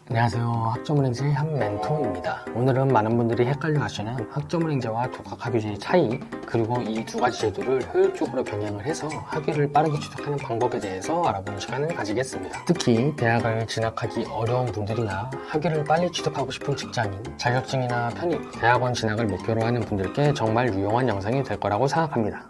안녕하세요. 학점은행제 한멘토입니다. 오늘은 많은 분들이 헷갈려 하시는 학점은행제와 독학학위제의 차이, 그리고 이 두 가지 제도를 효율적으로 병행을 해서 학위를 빠르게 취득하는 방법에 대해서 알아보는 시간을 가지겠습니다. 특히 대학을 진학하기 어려운 분들이나 학위를 빨리 취득하고 싶은 직장인, 자격증이나 편입, 대학원 진학을 목표로 하는 분들께 정말 유용한 영상이 될 거라고 생각합니다.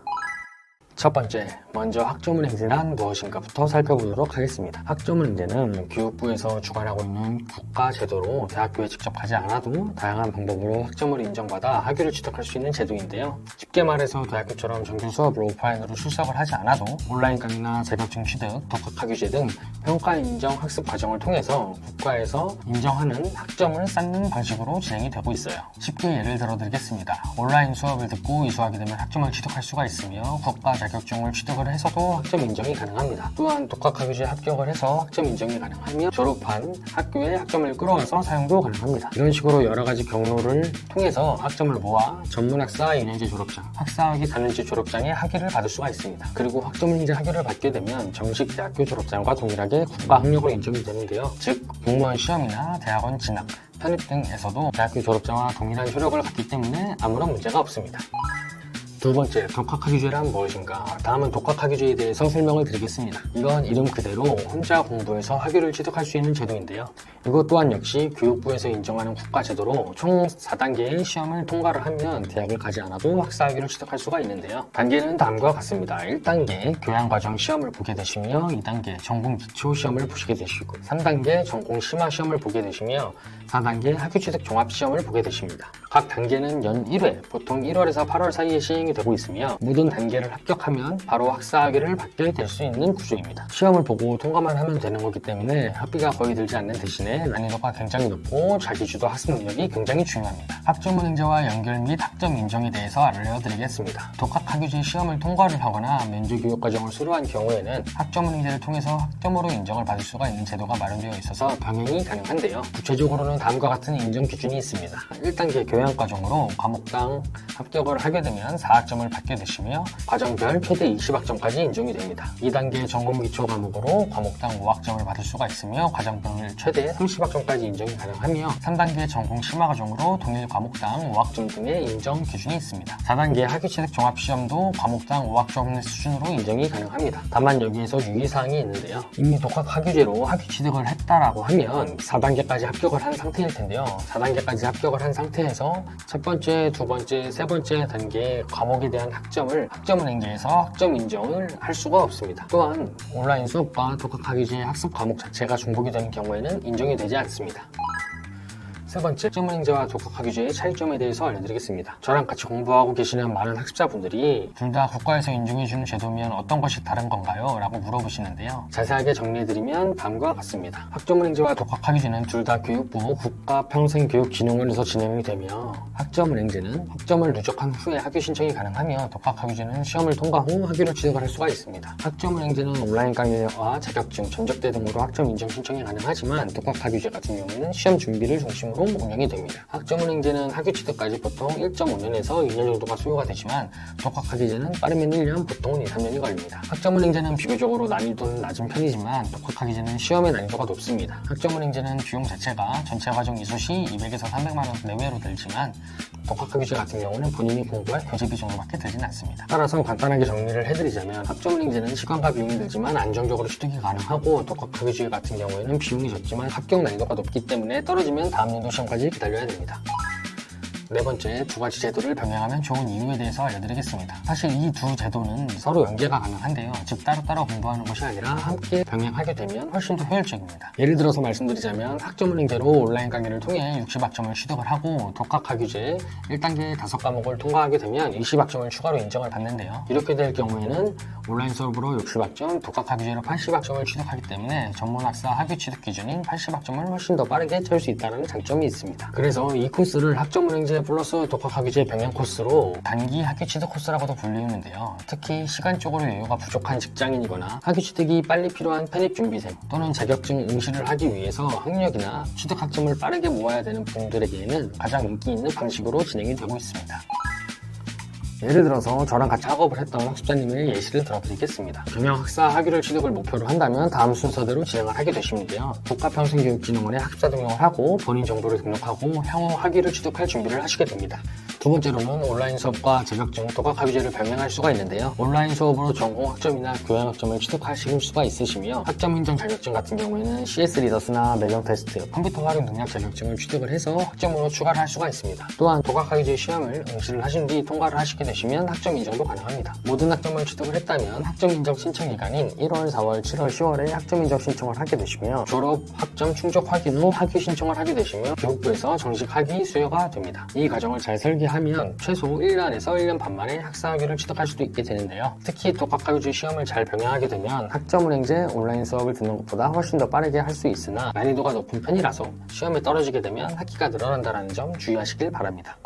첫 번째, 먼저 학점은행제란 무엇인가부터 살펴보도록 하겠습니다. 학점은행제는 교육부에서 주관하고 있는 국가제도로 대학교에 직접 가지 않아도 다양한 방법으로 학점을 인정받아 학위를 취득할 수 있는 제도인데요. 쉽게 말해서 대학교처럼 정규 수업을 오프라인으로 출석을 하지 않아도 온라인 강의나 자격증 취득, 독학학위제 등 평가 인정 학습 과정을 통해서 국가에서 인정하는 학점을 쌓는 방식으로 진행이 되고 있어요. 쉽게 예를 들어 드리겠습니다. 온라인 수업을 듣고 이수하게 되면 학점을 취득할 수가 있으며 국가 자격증을 취득을 해서도 학점 인정이 가능합니다. 또한 독학학위제 합격을 해서 학점 인정이 가능하며 졸업한 학교에 학점을 끌어와서 사용도 가능합니다. 이런 식으로 여러 가지 경로를 통해서 학점을 모아 전문학사 2년제 졸업장, 학사학위 4년제 졸업장에 학위를 받을 수가 있습니다. 그리고 학점은행제 학위를 받게 되면 정식 대학교 졸업장과 동일하게 국가 학력으로 인정이 되는데요. 즉 공무원 시험이나 대학원 진학, 편입 등에서도 대학교 졸업장과 동일한 효력을 갖기 때문에 아무런 문제가 없습니다. 두 번째, 독학학위제란 무엇인가? 다음은 독학학위제에 대해서 설명을 드리겠습니다. 이건 이름 그대로 혼자 공부해서 학위를 취득할 수 있는 제도인데요. 이것 또한 역시 교육부에서 인정하는 국가제도로 총 4단계의 시험을 통과를 하면 대학을 가지 않아도 학사학위를 취득할 수가 있는데요. 단계는 다음과 같습니다. 1단계 교양과정 시험을 보게 되시며 2단계 전공 기초 시험을 보시게 되시고 3단계 전공 심화 시험을 보게 되시며 4단계 학위취득 종합시험을 보게 되십니다. 각 단계는 연 1회, 보통 1월에서 8월 사이에 시행이 되고 있으며 모든 단계를 합격하면 바로 학사학위를 받게 될 수 있는 구조입니다. 시험을 보고 통과만 하면 되는 거기 때문에 학비가 거의 들지 않는 대신에 난이도가 굉장히 높고 자기주도 학습 능력이 굉장히 중요합니다. 학점은행제와 연결 및 학점 인정에 대해서 알려드리겠습니다. 독학학위제 시험을 통과를 하거나 면제교육과정을 수료한 경우에는 학점은행제를 통해서 학점으로 인정을 받을 수가 있는 제도가 마련되어 있어서 병행이 가능한데요. 구체적으로는 다음과 같은 인정 기준이 있습니다. 1단계 교양과정으로 과목당 합격을 하게 되면 4학점을 받게 되시며 과정별 최대 20학점까지 인정이 됩니다. 2단계 전공기초 과목으로 과목당 5학점을 받을 수가 있으며 과정별 최대 30학점까지 인정이 가능하며 3단계 전공 심화 과정으로 동일 과목당 5학점 등의 인정 기준이 있습니다. 4단계 학위취득 종합시험도 과목당 5학점 수준으로 인정이 가능합니다. 다만 여기에서 유의사항이 있는데요. 이미 독학학위제로 학위취득을 했다라고 하면 4단계까지 합격을 한 상태일 텐데요. 4단계까지 합격을 한 상태에서 첫 번째, 두 번째, 세 번째 단계 과목에 대한 학점은행제에서 학점 인정을 할 수가 없습니다. 또한 온라인 수업과 독학학위제 학습 과목 자체가 중복이 되는 경우에는 인정이 되지 않습니다. 세 번째, 학점은행제와 독학학위제의 차이점에 대해서 알려드리겠습니다. 저랑 같이 공부하고 계시는 많은 학습자분들이 둘 다 국가에서 인정해주는 제도면 어떤 것이 다른 건가요? 라고 물어보시는데요. 자세하게 정리해드리면 다음과 같습니다. 학점은행제와 독학학위제는 둘 다 교육부 국가평생교육진흥원에서 진행이 되며 학점은행제는 학점을 누적한 후에 학위 신청이 가능하며 독학학위제는 시험을 통과 후 학위를 취득을 할 수가 있습니다. 학점은행제는 온라인 강의와 자격증, 전적대 등으로 학점 인정 신청이 가능하지만 독학학위제 같은 경우에는 시험 준비를 중심으로 운영이 됩니다. 학점은행제는 학위 취득까지 보통 1.5년에서 2년 정도가 소요가 되지만 독학학위제는 빠르면 1년, 보통은 2, 3년이 걸립니다. 학점은행제는 비교적으로 난이도는 낮은 편이지만 독학학위제는 시험의 난이도가 높습니다. 학점은행제는 비용 자체가 전체 과정 이수 시 200에서 300만 원 내외로 들지만 독학학위제 같은 경우는 본인이 공부할 교재비 정도밖에 들진 않습니다. 따라서 간단하게 정리를 해드리자면 학점은행제는 시간과 비용이 들지만 안정적으로 취득이 가능하고 독학학위제 같은 경우에는 비용이 적지만 합격 난이도가 높기 때문에 떨어지면 다음 연도 시험까지 기다려야 됩니다. 네 번째, 두 가지 제도를 병행하면 좋은 이유에 대해서 알려드리겠습니다. 사실 이 두 제도는 서로 연계가 가능한데요. 즉 따로따로 공부하는 것이 아니라 함께 병행하게 되면 훨씬 더 효율적입니다. 예를 들어서 말씀드리자면 학점은행제로 온라인 강의를 통해 60학점을 취득을 하고 독학학위제 1단계 5과목을 통과하게 되면 20학점을 추가로 인정을 받는데요. 이렇게 될 경우에는 온라인 수업으로 60학점, 독학학위제로 80학점을 취득하기 때문에 전문학사 학위 취득 기준인 80학점을 훨씬 더 빠르게 채울 수 있다는 장점이 있습니다. 그래서 이 코스를 학점은행제 플러스 독학학위제 병행 코스로 단기 학위 취득 코스라고도 불리우는데요. 특히 시간적으로 여유가 부족한 직장인이거나 학위 취득이 빨리 필요한 편입준비생 또는 자격증 응시를 하기 위해서 학력이나 취득 학점을 빠르게 모아야 되는 분들에게는 가장 인기 있는 방식으로 진행이 되고 있습니다. 예를 들어서 저랑 같이 학업을 했던 학습자님의 예시를 들어드리겠습니다. 경영학사 학위를 취득을 목표로 한다면 다음 순서대로 진행을 하게 되시는데요. 복합평생교육진흥원에 학습자 등록을 하고 본인 정보를 등록하고 향후 학위를 취득할 준비를 하시게 됩니다. 두 번째로는 온라인 수업과 자격증, 독학학위제를 병행할 수가 있는데요. 온라인 수업으로 전공 학점이나 교양학점을 취득하실 수가 있으시며 학점 인정 자격증 같은 경우에는 CS 리더스나 매경 테스트, 컴퓨터 활용 능력 자격증을 취득을 해서 학점으로 추가를 할 수가 있습니다. 또한 독학학위제 시험을 응시를 하신 뒤 통과를 하시게 되시면 학점 인정도 가능합니다. 모든 학점을 취득을 했다면 학점 인정 신청 기간인 1월, 4월, 7월, 10월에 학점 인정 신청을 하게 되시며 졸업 학점 충족 확인 후 학위 신청을 하게 되시면 교육부에서 정식 학위 수여가 됩니다. 이 과정을 잘 설계하면 최소 1년에서 1년 반 만에 학사학위를 취득할 수도 있게 되는데요. 특히 독학학위제 시험을 잘 병행하게 되면 학점은행제 온라인 수업을 듣는 것보다 훨씬 더 빠르게 할 수 있으나 난이도가 높은 편이라서 시험에 떨어지게 되면 학기가 늘어난다는 점 주의하시길 바랍니다.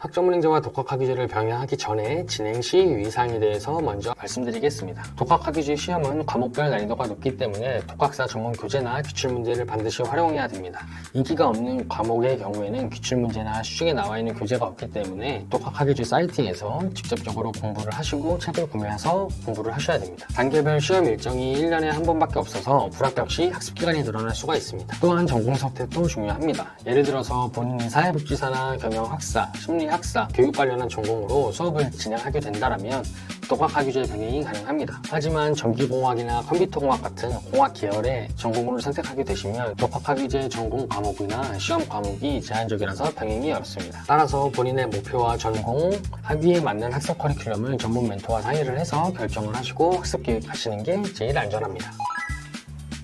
학점은행제와 독학학위제를 병행하기 전에 진행 시 유의사항에 대해서 먼저 말씀드리겠습니다. 독학학위제 시험은 과목별 난이도가 높기 때문에 독학사 전문 교재나 기출문제를 반드시 활용해야 됩니다. 인기가 없는 과목의 경우에는 기출문제나 수식에 나와 있는 교재가 없기 때문에 독학학위제 사이트에서 직접적으로 공부를 하시고 책을 구매해서 공부를 하셔야 됩니다. 단계별 시험 일정이 1년에 한 번밖에 없어서 불합격 시 학습기간이 늘어날 수가 있습니다. 또한 전공 선택도 중요합니다. 예를 들어서 본인이 사회복지사나 경영학사, 심리학사, 교육 관련한 전공으로 수업을 진행하게 된다면 독학학위제 병행이 가능합니다. 하지만 전기공학이나 컴퓨터공학 같은 공학 계열의 전공을 선택하게 되시면 독학학위제 전공 과목이나 시험 과목이 제한적이라서 병행이 어렵습니다. 따라서 본인의 목표와 전공, 학위에 맞는 학습 커리큘럼을 전문 멘토와 상의를 해서 결정을 하시고 학습 계획하시는 게 제일 안전합니다.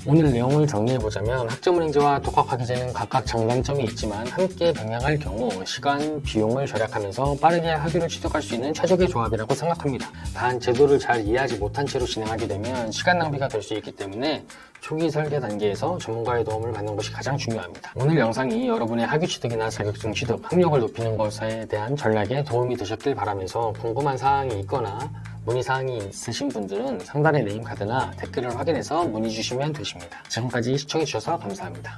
오늘 내용을 정리해보자면 학점은행제와 독학학위제는 각각 장단점이 있지만 함께 병행할 경우 시간, 비용을 절약하면서 빠르게 학위를 취득할 수 있는 최적의 조합이라고 생각합니다. 단 제도를 잘 이해하지 못한 채로 진행하게 되면 시간 낭비가 될 수 있기 때문에 초기 설계 단계에서 전문가의 도움을 받는 것이 가장 중요합니다. 오늘 영상이 여러분의 학위 취득이나 자격증 취득, 학력을 높이는 것에 대한 전략에 도움이 되셨길 바라면서 궁금한 사항이 있거나 문의사항이 있으신 분들은 상단의 네임카드나 댓글을 확인해서 문의 주시면 되십니다. 지금까지 시청해주셔서 감사합니다.